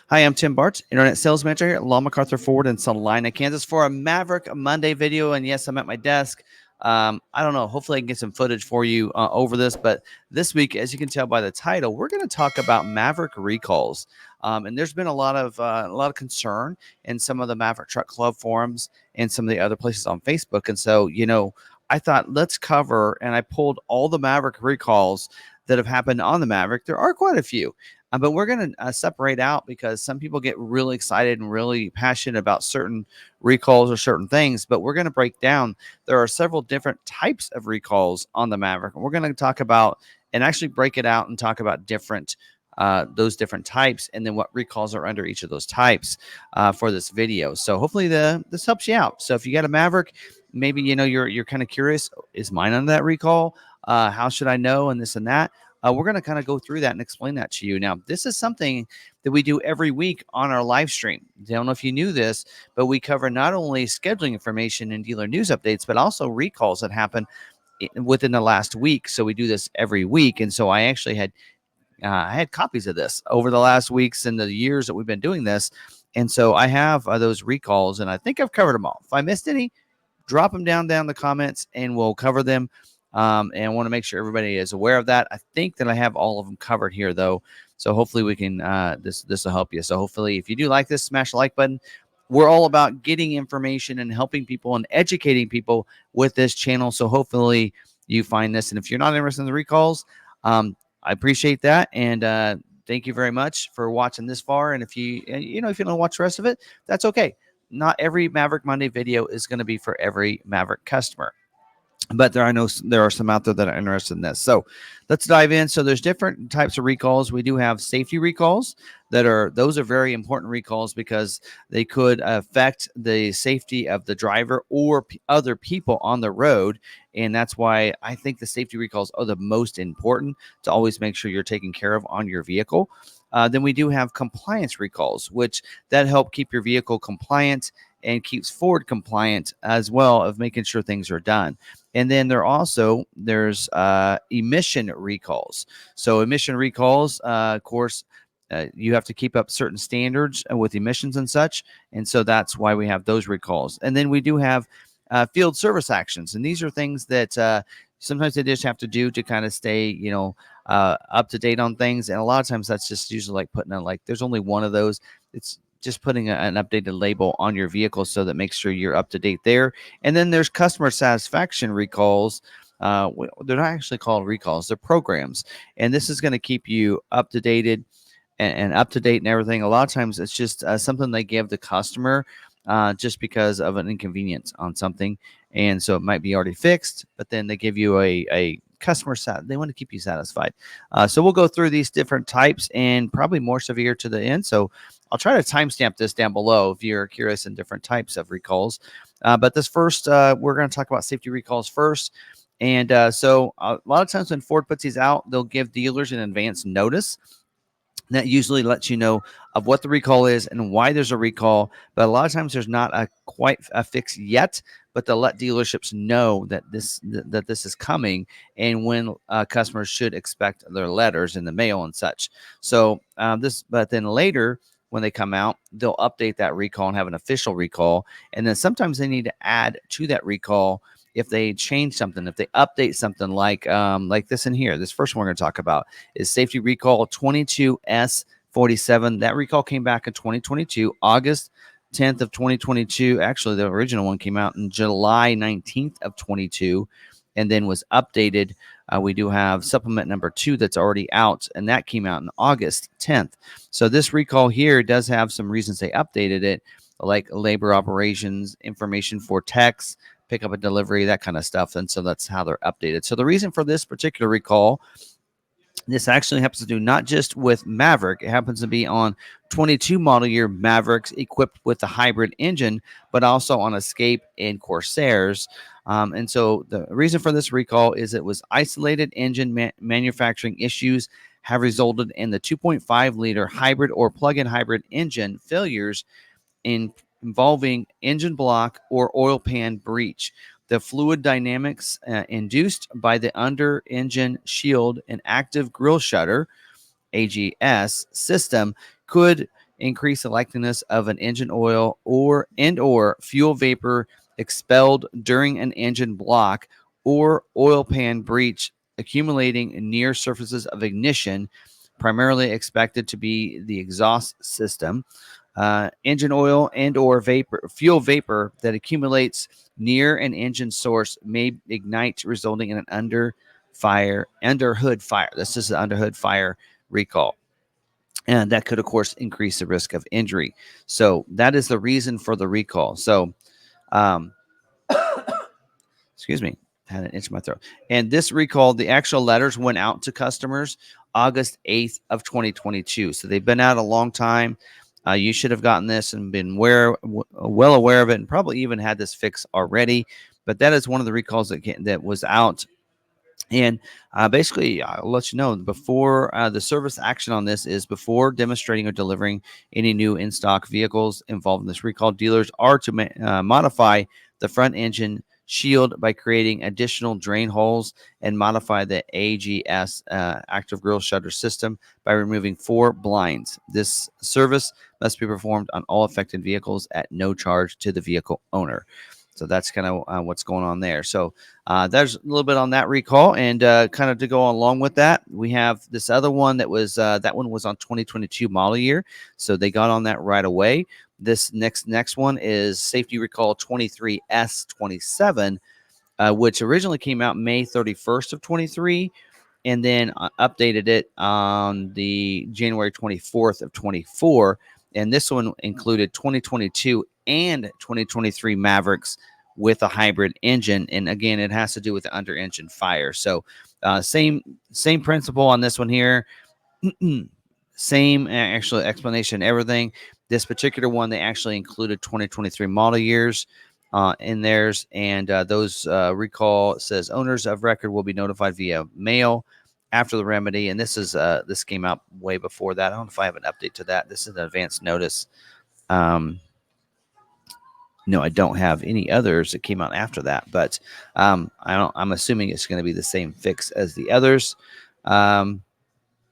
Hi, I'm Tim Bartz, Internet Sales Manager here at McArthur Ford in Salina, Kansas for a Maverick Monday video. And yes, I'm at my desk. I don't know. Hopefully I can get some footage for you over this. But this week, as you can tell by the title, we're going to talk about Maverick recalls. And there's been a lot of concern in some of the Maverick Truck Club forums and some of the other places on Facebook. And so, I thought let's cover, and I pulled all the Maverick recalls that have happened on the Maverick. There are quite a few. But we're going to separate out because some people get really excited and really passionate about certain recalls or certain things. But we're going to break down. There are several different types of recalls on the Maverick. And we're going to talk about and actually break it out and talk about those different types and then what recalls are under each of those types for this video. So hopefully this helps you out. So if you got a Maverick, maybe you're kind of curious, is mine under that recall? How should I know? And this and that. We're going to kind of go through that and explain that to you. Now, this is something that we do every week on our live stream. I don't know if you knew this, but we cover not only scheduling information and dealer news updates, but also recalls that happen within the last week. So we do this every week. And so I actually had copies of this over the last weeks and the years that we've been doing this. And so I have those recalls, and I think I've covered them all. If I missed any, drop them down in the comments and we'll cover them. And I want to make sure everybody is aware of that. I think that I have all of them covered here, though. So hopefully we can, this will help you. So hopefully if you do like this, smash the like button. We're all about getting information and helping people and educating people with this channel. So hopefully you find this. And if you're not interested in the recalls, I appreciate that. And thank you very much for watching this far. And if you don't watch the rest of it, that's okay. Not every Maverick Monday video is going to be for every Maverick customer. But there are some out there that are interested in this. So let's dive in. So there's different types of recalls. We do have safety recalls those are very important recalls because they could affect the safety of the driver or other people on the road. And that's why I think the safety recalls are the most important to always make sure you're taken care of on your vehicle. Then we do have compliance recalls, which that help keep your vehicle compliant and keeps Ford compliant as well of making sure things are done. And then there's emission recalls. So emission recalls, of course, you have to keep up certain standards with emissions and such. And so that's why we have those recalls. And then we do have field service actions. And these are things that sometimes they just have to do to kind of stay, up to date on things. And a lot of times that's just usually like putting there's only one of those. It's just putting an updated label on your vehicle so that makes sure you're up to date there. And then there's customer satisfaction recalls. They're not actually called recalls, they're programs. And this is going to keep you up to date and up to date and everything. A lot of times it's just something they give the customer just because of an inconvenience on something. And so it might be already fixed, but then they give you a customer they want to keep you satisfied. So we'll go through these different types and probably more severe to the end. So I'll try to timestamp this down below if you're curious in different types of recalls. But this first, we're going to talk about safety recalls first. And so a lot of times when Ford puts these out, they'll give dealers an advance notice. That usually lets you know of what the recall is and why there's a recall. But a lot of times there's not quite a fix yet, but they'll let dealerships know that this is coming and when customers should expect their letters in the mail and such. So but then later when they come out, they'll update that recall and have an official recall. And then sometimes they need to add to that recall if they change something, if they update something like this in here. This first one we're going to talk about is safety recall 22S47. That recall came back in 2022, August 10th of 2022. Actually, the original one came out in July 19th of 22 and then was updated. We do have supplement number 2 that's already out, and that came out in August 10th. So this recall here does have some reasons they updated it, like labor operations, information for techs, pick up a delivery, that kind of stuff. And so that's how they're updated. So the reason for this particular recall, this actually happens to do not just with Maverick. It happens to be on 22 model year Mavericks equipped with the hybrid engine, but also on Escape and Corsairs. And so the reason for this recall is it was isolated engine manufacturing issues have resulted in the 2.5 liter hybrid or plug-in hybrid engine failures involving engine block or oil pan breach. The fluid dynamics induced by the under engine shield and active grill shutter AGS system could increase the likeliness of an engine oil or fuel vapor expelled during an engine block or oil pan breach accumulating near surfaces of ignition, primarily expected to be the exhaust system. Engine oil and or fuel vapor that accumulates near an engine source may ignite, resulting in an underhood fire. This is an underhood fire recall. And that could, of course, increase the risk of injury. So that is the reason for the recall. So, um, excuse me, had an itch in my throat. And this recall, the actual letters went out to customers August 8th of 2022. So they've been out a long time. You should have gotten this and been well aware of it, and probably even had this fix already. But that is one of the recalls that was out. And basically, I'll let you know before the service action on this is before demonstrating or delivering any new in stock vehicles involved in this recall. Dealers are to modify the front engine shield by creating additional drain holes and modify the AGS active grille shutter system by removing 4 blinds. This service must be performed on all affected vehicles at no charge to the vehicle owner. So that's kind of what's going on there. So there's a little bit on that recall, and kind of to go along with that, we have this other one that was that one was on 2022 model year, so they got on that right away. This next one is safety recall 23S27, which originally came out May 31st of 23, and then updated it on the January 24th of 24. And this one included 2022 and 2023 Mavericks with a hybrid engine. And again, it has to do with the under engine fire. So same principle on this one here. Same actual explanation, everything. This particular one, they actually included 2023 model years in theirs, and those recall says owners of record will be notified via mail after the remedy. And this came out way before that. I don't know if I have an update to that. This is an advance notice. No, I don't have any others that came out after that, but I'm assuming it's going to be the same fix as the others. There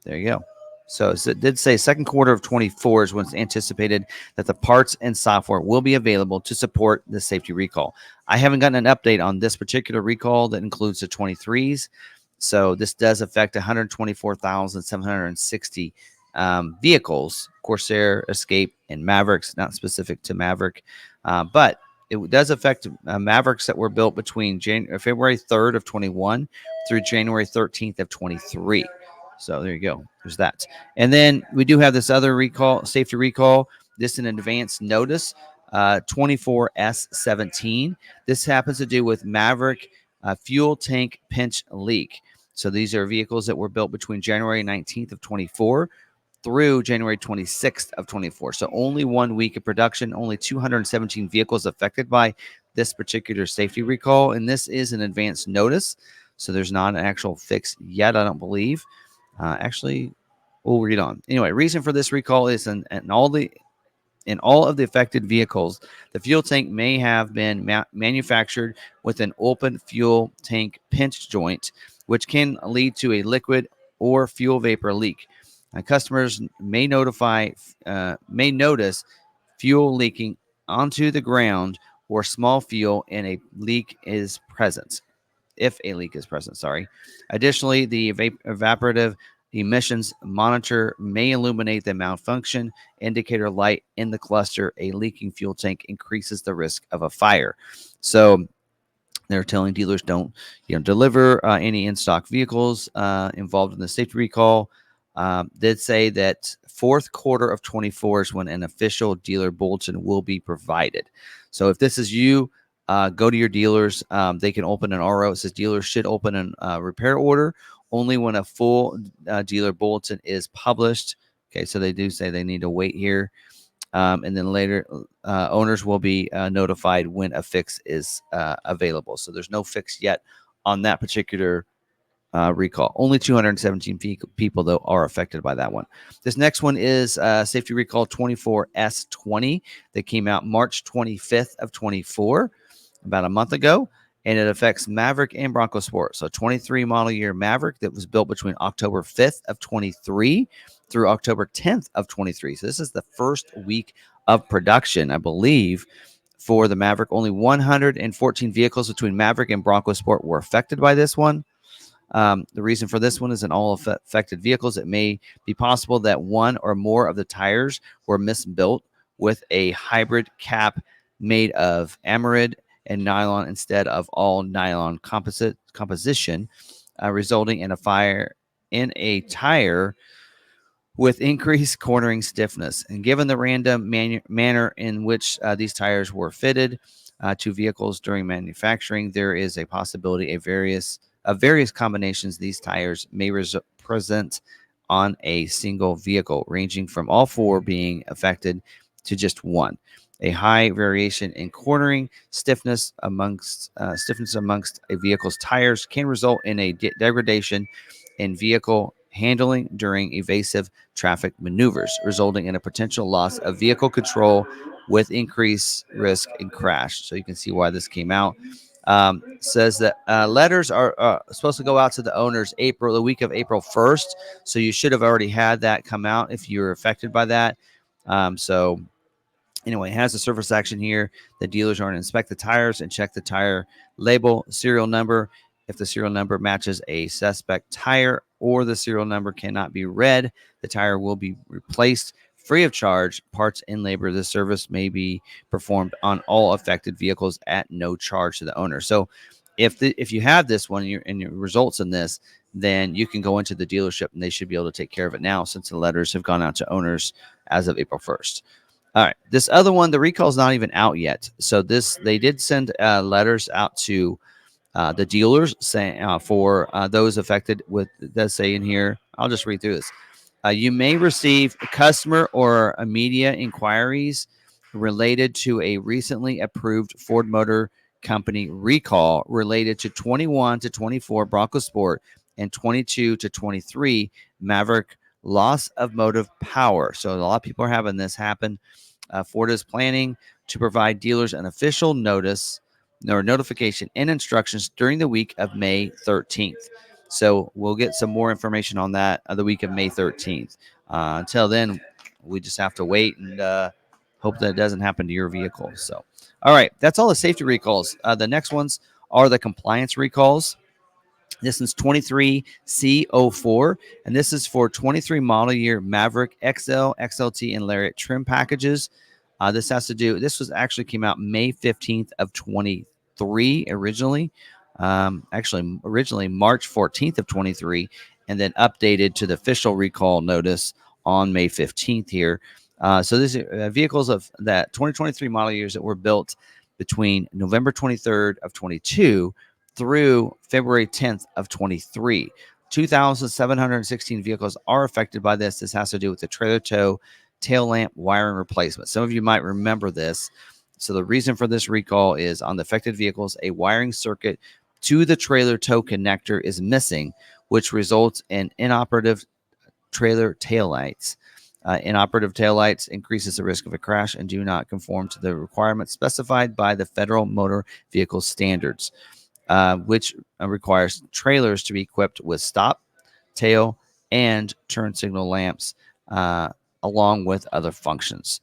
you go. So it did say second quarter of 24 is when it's anticipated that the parts and software will be available to support the safety recall. I haven't gotten an update on this particular recall that includes the 23s. So this does affect 124,760 vehicles, Corsair, Escape, and Mavericks, not specific to Maverick. But it does affect Mavericks that were built between February 3rd of 21 through January 13th of 23. So there you go. There's that. And then we do have this other recall, safety recall. This is an advance notice, 24S17. This happens to do with Maverick fuel tank pinch leak. So these are vehicles that were built between January 19th of 24 through January 26th of 24. So only 1 week of production, only 217 vehicles affected by this particular safety recall. And this is an advance notice. So there's not an actual fix yet, I don't believe. Actually, we'll read on. Anyway, reason for this recall is in all of the affected vehicles, the fuel tank may have been manufactured with an open fuel tank pinch joint, which can lead to a liquid or fuel vapor leak. Customers may notice fuel leaking onto the ground or small fuel and a leak is present. If a leak is present, sorry. Additionally, the evaporative emissions monitor may illuminate the malfunction indicator light in the cluster. A leaking fuel tank increases the risk of a fire. So they're telling dealers don't deliver any in-stock vehicles involved in the safety recall. Did say that fourth quarter of 24 is when an official dealer bulletin will be provided. So if this is you, go to your dealers. They can open an RO. It says dealers should open a repair order only when a full dealer bulletin is published. Okay, so they do say they need to wait here. And then later, owners will be notified when a fix is available. So there's no fix yet on that particular recall. Only 217 people, though, are affected by that one. This next one is safety recall 24S20 that came out March 25th of 24, about a month ago. And it affects Maverick and Bronco Sport. So 23 model year Maverick that was built between October 5th of 23 through October 10th of 23. So this is the first week of production, I believe, for the Maverick. Only 114 vehicles between Maverick and Bronco Sport were affected by this one. The reason for this one is in all affected vehicles, it may be possible that one or more of the tires were misbuilt with a hybrid cap made of amide and nylon instead of all nylon composition, resulting in a fire in a tire with increased cornering stiffness. And given the random manner in which these tires were fitted to vehicles during manufacturing, there is a possibility of various combinations these tires may present on a single vehicle, ranging from all four being affected to just one. A high variation in cornering stiffness amongst a vehicle's tires can result in a degradation in vehicle handling during evasive traffic maneuvers, resulting in a potential loss of vehicle control with increased risk and crash. So you can see why this came out. Says that letters are supposed to go out to the owners the week of April 1st. So you should have already had that come out if you were affected by that. So anyway, it has a surface action here. The dealers are going to inspect the tires and check the tire label, serial number. If the serial number matches a suspect tire or the serial number cannot be read, the tire will be replaced free of charge. Parts and labor. This service may be performed on all affected vehicles at no charge to the owner. So if you have this one and your results in this, then you can go into the dealership and they should be able to take care of it now, since the letters have gone out to owners as of April 1st. All right, this other one, the recall is not even out yet. So they did send letters out to the dealers saying for those affected with, let's say in here, I'll just read through this. You may receive customer or media inquiries related to a recently approved Ford Motor Company recall related to 21 to 24 Bronco Sport and 22 to 23 Maverick loss of motive power. So a lot of people are having this happen. Ford is planning to provide dealers an official notice or notification and instructions during the week of May 13th. So we'll get some more information on that the week of May 13th. Until then, we just have to wait and hope that it doesn't happen to your vehicle. So, all right, that's all the safety recalls. The next ones are the compliance recalls. This is 23C04, and this is for 23 model year Maverick XL, XLT, and Lariat trim packages. This was actually came out May 15th of 23 originally. Originally March 14th of 23, and then updated to the official recall notice on May 15th here. So these are vehicles of that 2023 model years that were built between November 23rd of 22 through February 10th of 23. 2,716 vehicles are affected by this. This has to do with the trailer tow tail lamp wiring replacement. Some of you might remember this. So the reason for this recall is on the affected vehicles, a wiring circuit to the trailer tow connector is missing, which results in inoperative trailer taillights. Inoperative taillights increases the risk of a crash and do not conform to the requirements specified by the Federal Motor Vehicle Standards, which requires trailers to be equipped with stop, tail, and turn signal lamps, along with other functions.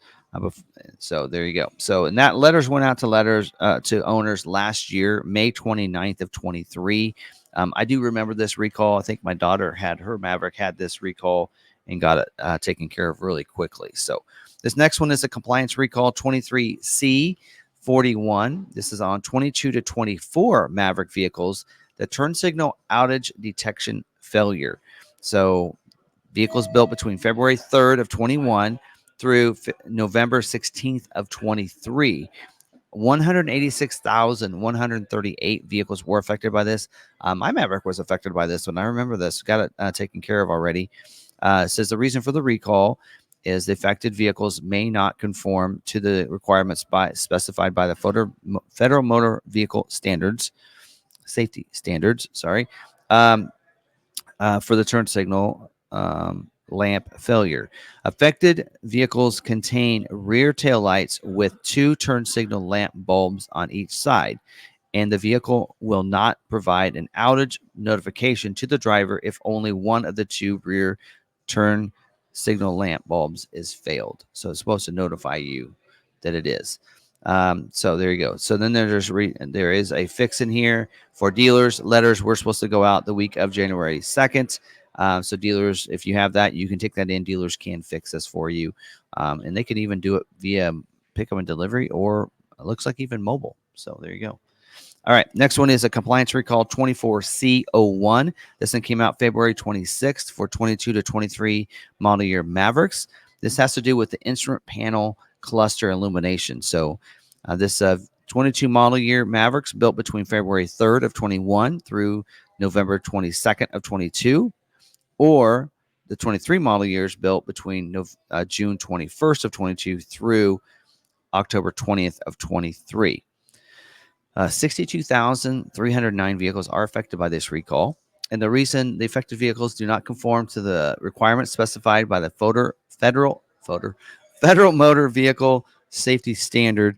So there you go. So, and that letters went out to owners last year, May 29th of 23. I do remember this recall. I think my daughter her Maverick had this recall and got it taken care of really quickly. So this next one is a compliance recall 23C41. This is on 22 to 24 Maverick vehicles. The turn signal outage detection failure. So vehicles built between February 3rd of 21 through November 16th of 23. 186,138 vehicles were affected by this. My Maverick was affected by this one. I remember this. Got it taken care of already. It says the reason for the recall is the affected vehicles may not conform to the requirements specified by the Federal Motor Vehicle Safety Standards. Sorry, for the turn signal lamp failure. Affected vehicles contain rear tail lights with 2 turn signal lamp bulbs on each side, and the vehicle will not provide an outage notification to the driver if only one of the 2 rear turn signal lamp bulbs is failed. So it's supposed to notify you that it is. So there you go. So then there is a fix in here for dealers. Letters were supposed to go out the week of January 2nd. So dealers, if you have that, you can take that in. Dealers can fix this for you. And they can even do it via pickup and delivery, or it looks like even mobile. So there you go. All right, next one is a compliance recall 24C01. This one came out February 26th for 22 to 23 model year Mavericks. This has to do with the instrument panel cluster illumination. So this 22 model year Mavericks built between February 3rd of 21 through November 22nd of 22, or the 23 model years built between June 21st of 22 through October 20th of 23. 62,309 vehicles are affected by this recall. And the reason the affected vehicles do not conform to the requirements specified by the Federal Motor Vehicle Safety Standard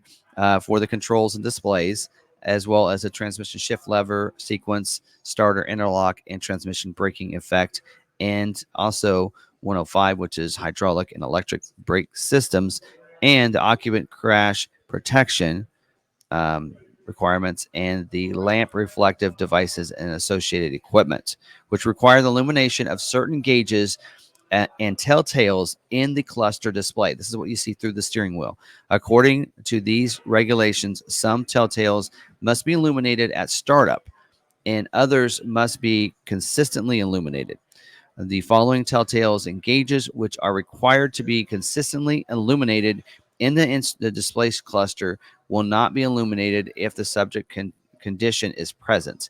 for the controls and displays, as well as a transmission shift lever, sequence, starter interlock, and transmission braking effect, and also 105, which is hydraulic and electric brake systems, and the occupant crash protection requirements, and the lamp reflective devices and associated equipment, which require the illumination of certain gauges and telltales in the cluster display. This is what you see through the steering wheel. According to these regulations, some telltales must be illuminated at startup, and others must be consistently illuminated. The following telltales and gauges, which are required to be consistently illuminated in the display cluster, will not be illuminated if the subject condition is present.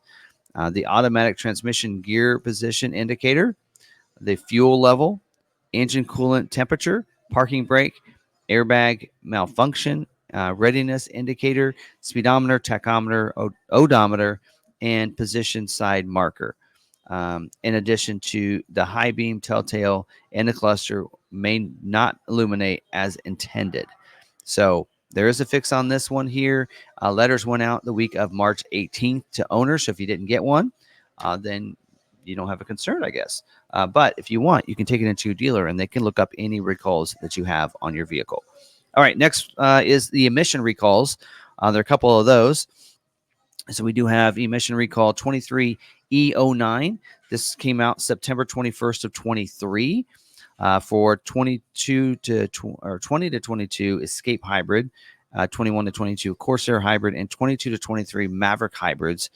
The automatic transmission gear position indicator, the fuel level, engine coolant temperature, parking brake, airbag malfunction, readiness indicator, speedometer, tachometer, odometer, and position side marker. In addition to the high beam telltale and the cluster may not illuminate as intended. So there is a fix on this one here. Letters went out the week of March 18th to owners. So if you didn't get one, then you don't have a concern, I guess. But if you want, you can take it into your dealer and they can look up any recalls that you have on your vehicle. All right, next is the emission recalls. There are a couple of those. So we do have emission recall 23E09. This came out September 21st of 23 for 22 to 20 to 22 Escape Hybrid, 21 to 22 Corsair Hybrid, and 22 to 23 Maverick Hybrids.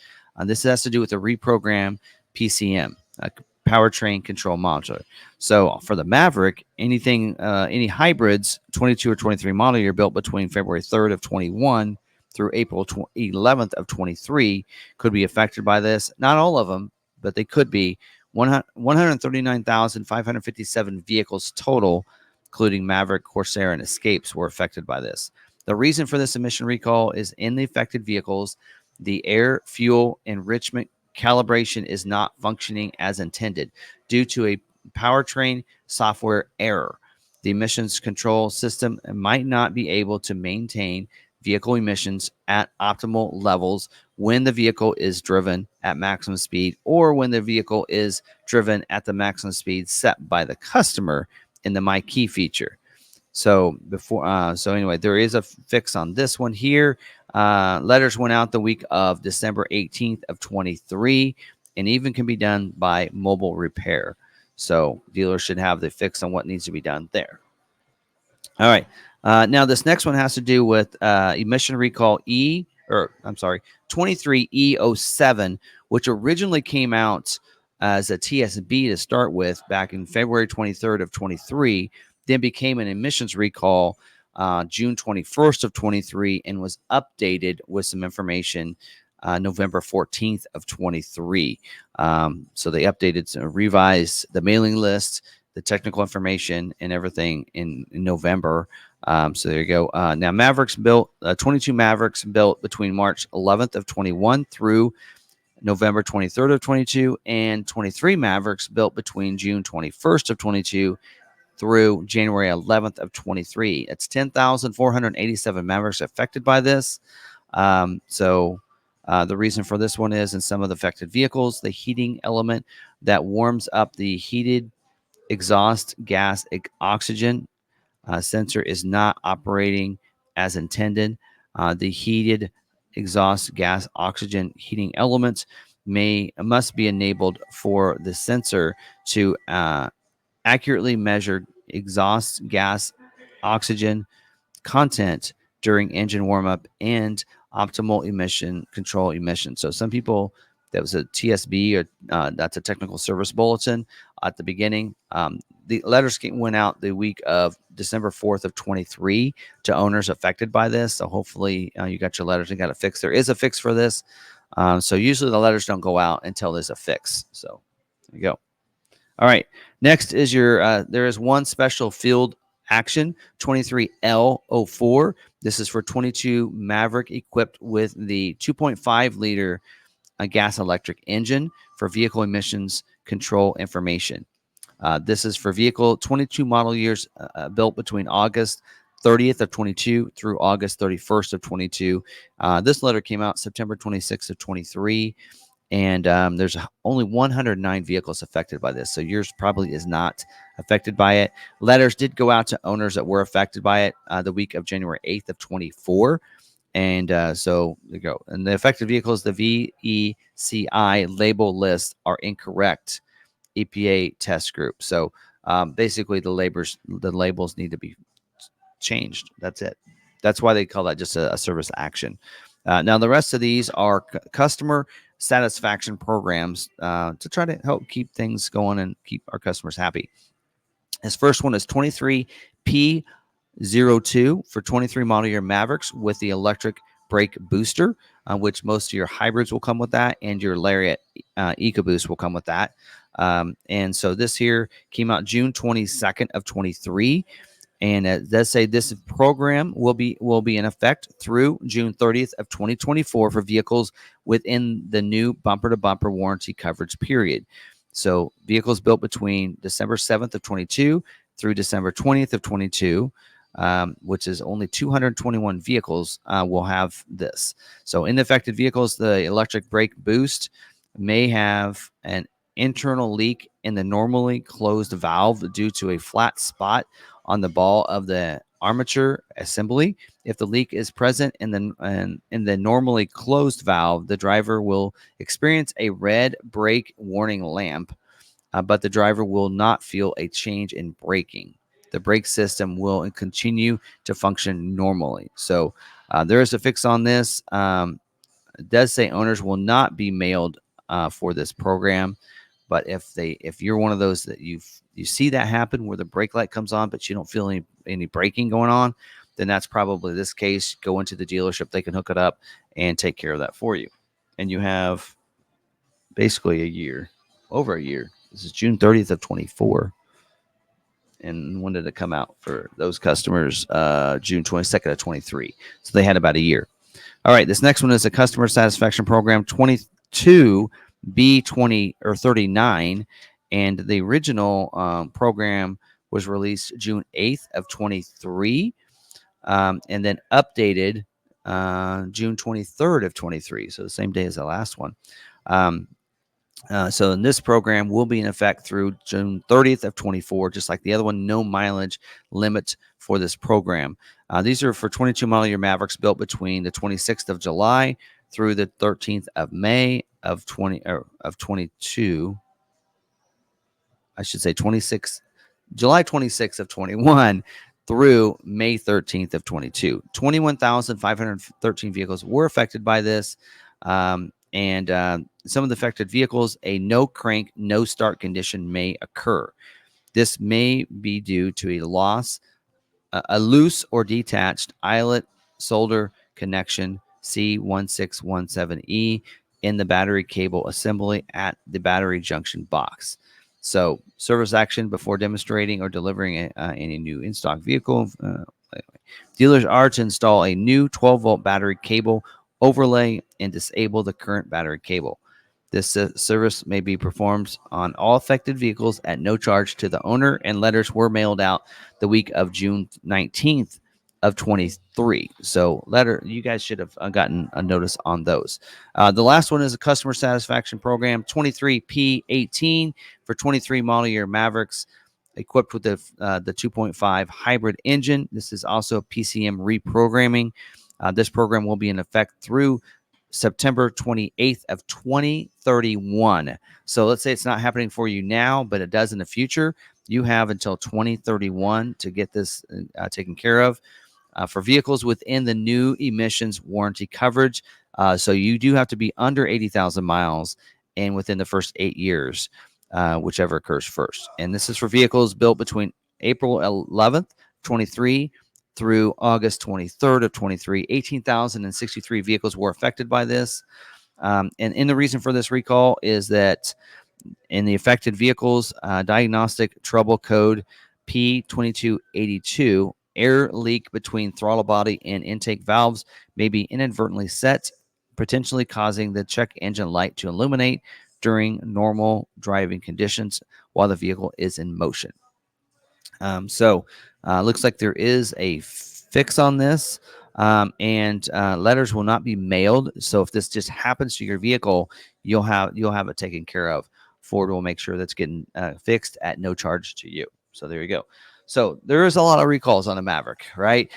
This has to do with the reprogram PCM, powertrain control module. So for the Maverick, any hybrids 22 or 23 model year built between February 3rd of 21 through April 11th of 23 could be affected by this. Not all of them, but they could be. 139,557 vehicles total, including Maverick, Corsair, and Escapes, were affected by this. The reason for this emission recall is in the affected vehicles, the air fuel enrichment calibration is not functioning as intended due to a powertrain software error. The emissions control system might not be able to maintain vehicle emissions at optimal levels when the vehicle is driven at maximum speed, or when the vehicle is driven at the maximum speed set by the customer in the My Key feature. So anyway, there is a fix on this one here. Letters went out the week of December 18th of 23, and even can be done by mobile repair. So dealers should have the fix on what needs to be done there. All right. Now this next one has to do with emission recall 23E07, which originally came out as a TSB to start with back in February 23rd of 23, then became an emissions recall June 21st of 23, and was updated with some information November 14th of 23. So they updated, revised the mailing list, the technical information, and everything in November. So there you go. Now Mavericks built 22 Mavericks built between March 11th of 21 through November 23rd of 22, and 23 Mavericks built between June 21st of 22 through January 11th of 23. It's 10,487 Mavericks affected by this. The reason for this one is in some of the affected vehicles, the heating element that warms up the heated exhaust gas oxygen sensor is not operating as intended. The heated exhaust gas oxygen heating elements must be enabled for the sensor to accurately measure exhaust gas oxygen content during engine warm up and optimal emission control emissions. So some people, that was a TSB, or that's a technical service bulletin at the beginning. The letters went out the week of December 4th of 23 to owners affected by this. So hopefully you got your letters and got a fix. There is a fix for this. So usually the letters don't go out until there's a fix. So there you go. All right. Next is your, there is one special field action, 23L04. This is for 22 Maverick equipped with the 2.5 liter gas electric engine for vehicle emissions control information. This is for vehicle 22 model years built between August 30th of 22 through August 31st of 22. This letter came out September 26th of 23. And there's only 109 vehicles affected by this. So yours probably is not affected by it. Letters did go out to owners that were affected by it the week of January 8th of 24. And so there you go. And the affected vehicles, the VECI label lists are incorrect EPA test group. So basically the labels need to be changed. That's it. That's why they call that just a service action. Now, the rest of these are customer satisfaction programs to try to help keep things going and keep our customers happy. This first one is 23P02 for 23 model year Mavericks with the electric brake booster, which most of your hybrids will come with that, and your Lariat EcoBoost will come with that. And so this here came out June 22nd of 23. And it does say this program will be in effect through June 30th of 2024 for vehicles within the new bumper-to-bumper warranty coverage period. So vehicles built between December 7th of 22 through December 20th of 22, which is only 221 vehicles, will have this. So in the affected vehicles, the electric brake boost may have an internal leak in the normally closed valve due to a flat spot on the ball of the armature assembly. If the leak is present in the normally closed valve, the driver will experience a red brake warning lamp, but the driver will not feel a change in braking. The brake system will continue to function normally. So there is a fix on this. It does say owners will not be mailed for this program. But if you're one of those that you see that happen where the brake light comes on, but you don't feel any braking going on, then that's probably this case. Go into the dealership, they can hook it up and take care of that for you. And you have basically a year, over a year. This is June 30th of 24. And when did it come out for those customers? June 22nd of 23. So they had about a year. All right, this next one is a customer satisfaction program 22 B20 or 39, and the original program was released June 8th of 23, and then updated June 23rd of 23, so the same day as the last one. So in this program will be in effect through June 30th of 24, just like the other one. No mileage limit for this program. These are for 22 model year Mavericks built between the 26th of July through the 13th of May of 22. I should say July 26th of 21 through May 13th of 22. 21,513 vehicles were affected by this. And some of the affected vehicles, a no crank, no start condition may occur. This may be due to a loose or detached eyelet solder connection C1617E in the battery cable assembly at the battery junction box. So service action before demonstrating or delivering any new in-stock vehicle. Dealers are to install a new 12-volt battery cable overlay and disable the current battery cable. This service may be performed on all affected vehicles at no charge to the owner, and letters were mailed out the week of June 19th of 23. So you guys should have gotten a notice on those. The last one is a customer satisfaction program, 23P18 for 23 model year Mavericks equipped with the 2.5 hybrid engine. This is also PCM reprogramming. This program will be in effect through September 28th of 2031. So let's say it's not happening for you now, but it does in the future. You have until 2031 to get this taken care of. For vehicles within the new emissions warranty coverage. So you do have to be under 80,000 miles and within the first 8 years, whichever occurs first. And this is for vehicles built between April 11th, 23 through August 23rd of 23. 18,063 vehicles were affected by this. And in the reason for this recall is that in the affected vehicles, diagnostic trouble code P2282, air leak between throttle body and intake valves may be inadvertently set, potentially causing the check engine light to illuminate during normal driving conditions while the vehicle is in motion. So looks like there is a fix on this, and letters will not be mailed. So if this just happens to your vehicle, you'll have it taken care of. Ford will make sure that's getting fixed at no charge to you. So there you go. So there is a lot of recalls on the Maverick, right?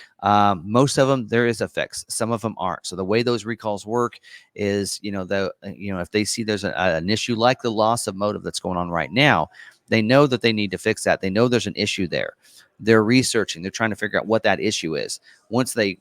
Most of them there is a fix. Some of them aren't. So the way those recalls work is, if they see there's an issue like the loss of motive that's going on right now, they know that they need to fix that. They know there's an issue there. They're researching. They're trying to figure out what that issue is. Once they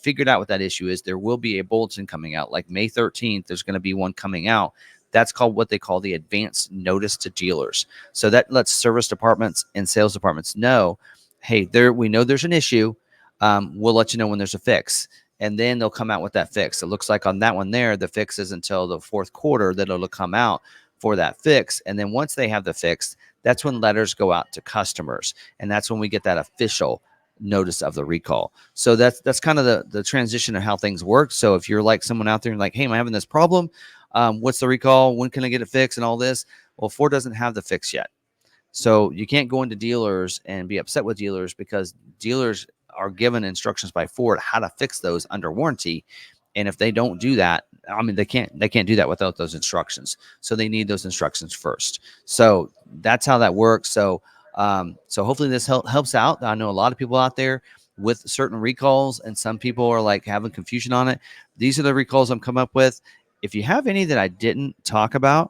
figured out what that issue is, there will be a bulletin coming out. Like May 13th, there's going to be one coming out. That's called what they call the advanced notice to dealers. So that lets service departments and sales departments know, hey, we know there's an issue. We'll let you know when there's a fix. And then they'll come out with that fix. It looks like on that one there, the fix is until the fourth quarter that it'll come out for that fix. And then once they have the fix, that's when letters go out to customers. And that's when we get that official notice of the recall. So that's kind of the transition of how things work. So if you're like someone out there and like, hey, I'm having this problem. What's the recall? When can I get it fixed and all this? Well, Ford doesn't have the fix yet. So you can't go into dealers and be upset with dealers because dealers are given instructions by Ford how to fix those under warranty. And if they don't do that, I mean, they can't do that without those instructions. So they need those instructions first. So that's how that works. So hopefully this helps out. I know a lot of people out there with certain recalls, and some people are like having confusion on it. These are the recalls I'm coming up with. If you have any that I didn't talk about,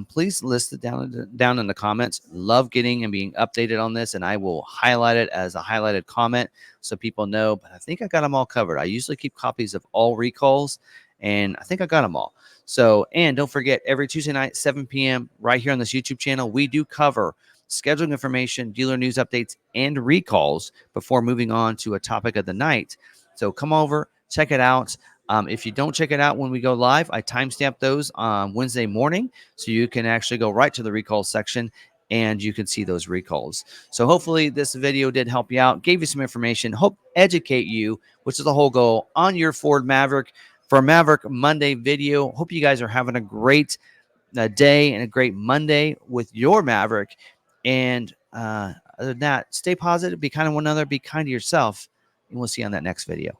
please list it down in the comments. Love getting and being updated on this, and I will highlight it as a highlighted comment so people know. But I think I got them all covered. I usually keep copies of all recalls, and I think I got them all. So, and don't forget, every Tuesday night, 7 p.m., right here on this YouTube channel, we do cover scheduling information, dealer news updates, and recalls before moving on to a topic of the night. So come over, check it out. If you don't check it out when we go live, I timestamp those on Wednesday morning, so you can actually go right to the recall section and you can see those recalls. So hopefully this video did help you out, gave you some information, hope educate you, which is the whole goal, on your Ford Maverick for Maverick Monday video. Hope you guys are having a great day and a great Monday with your Maverick. And other than that, stay positive, be kind to one another, be kind to yourself, and we'll see you on that next video.